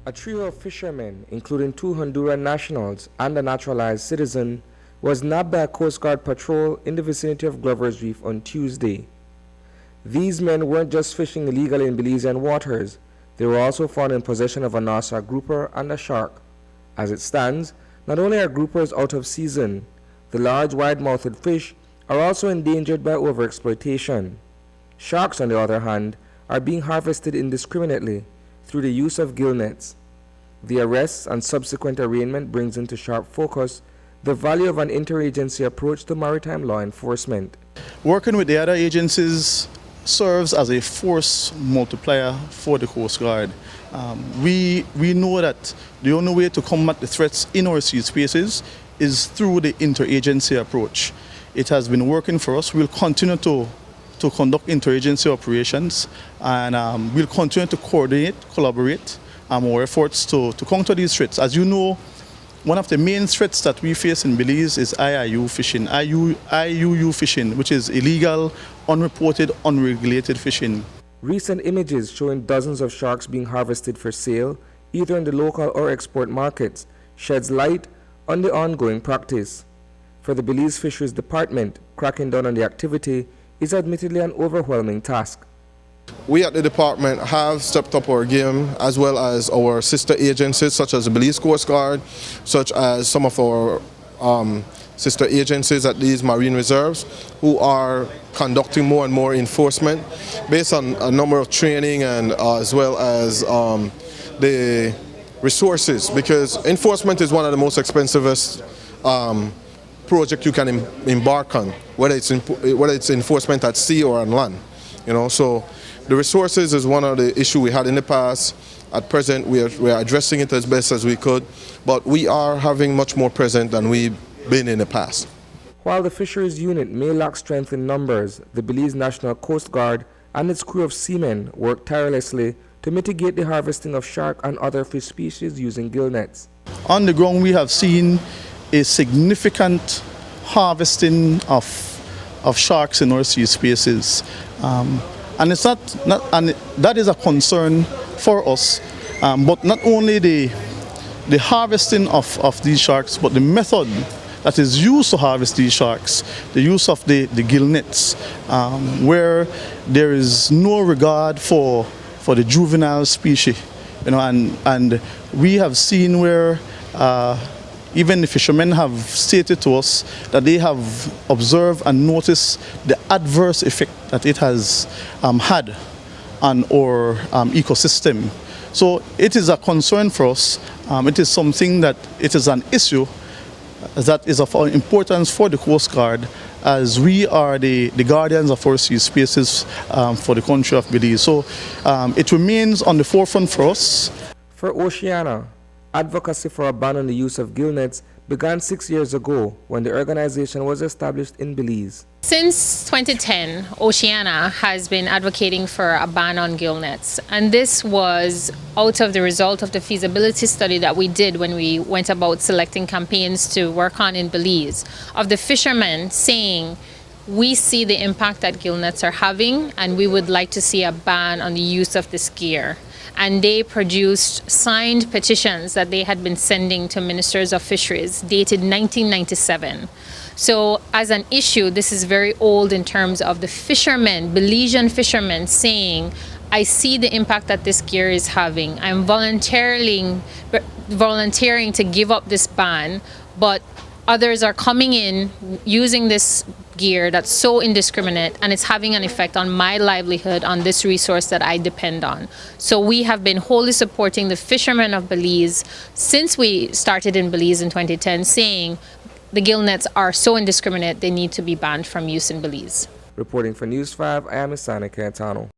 A trio of fishermen, including 2 Honduran nationals and a naturalized citizen, was nabbed by a Coast Guard patrol in the vicinity of Glover's Reef on Tuesday. These men weren't just fishing illegally in Belizean waters, they were also found in possession of a Nassau grouper and a shark. As it stands, not only are groupers out of season, the large wide-mouthed fish are also endangered by overexploitation. Sharks, on the other hand, are being harvested indiscriminately through the use of gill nets. The arrests and subsequent arraignment brings into sharp focus the value of an interagency approach to maritime law enforcement. Working with the other agencies serves as a force multiplier for the Coast Guard. We know that the only way to combat the threats in our sea spaces is through the interagency approach. It has been working for us. We'll continue to conduct interagency operations, and we'll continue to coordinate, collaborate our efforts to counter these threats. As you know, one of the main threats that we face in Belize is IUU fishing, which is illegal, unreported, unregulated fishing. Recent images showing dozens of sharks being harvested for sale, either in the local or export markets, sheds light on the ongoing practice. For the Belize Fisheries Department, cracking down on the activity is admittedly an overwhelming task. We at the department have stepped up our game, as well as our sister agencies such as the Belize Coast Guard, such as some of our sister agencies at these marine reserves, who are conducting more and more enforcement based on a number of training and as well as the resources, because enforcement is one of the most expensivest project you can embark on, whether it's enforcement at sea or on land. So the resources is one of the issues we had in the past. At present, we are addressing it as best as we could, but we are having much more present than we've been in the past. While the fisheries unit may lack strength in numbers, the Belize National Coast Guard and its crew of seamen work tirelessly to mitigate the harvesting of shark and other fish species using gill nets. On the ground, we have seen a significant harvesting of sharks in our sea spaces. And it's and that is a concern for us, but not only the harvesting of these sharks, but the method that is used to harvest these sharks, the use of the gill nets, where there is no regard for the juvenile species, and we have seen where even the fishermen have stated to us that they have observed and noticed the adverse effect that it has had on our ecosystem. So it is a concern for us. It is something that it is an issue that is of importance for the Coast Guard, as we are the guardians of our sea spaces for the country of Belize. So it remains on the forefront for us. For Oceana, advocacy for a ban on the use of gill nets began 6 years ago when the organization was established in Belize. Since 2010, Oceana has been advocating for a ban on gill nets, and this was out of the result of the feasibility study that we did when we went about selecting campaigns to work on in Belize, of the fishermen saying, we see the impact that gill nets are having and we would like to see a ban on the use of this gear. And they produced signed petitions that they had been sending to ministers of fisheries dated 1997. So as an issue, this is very old in terms of the fishermen, Belizean fishermen, saying, I see the impact that this gear is having. I'm volunteering to give up this ban, but others are coming in using this gear that's so indiscriminate, and it's having an effect on my livelihood, on this resource that I depend on. So we have been wholly supporting the fishermen of Belize since we started in Belize in 2010, saying the gill nets are so indiscriminate they need to be banned from use in Belize. Reporting for News 5, I am Isani Cayetano.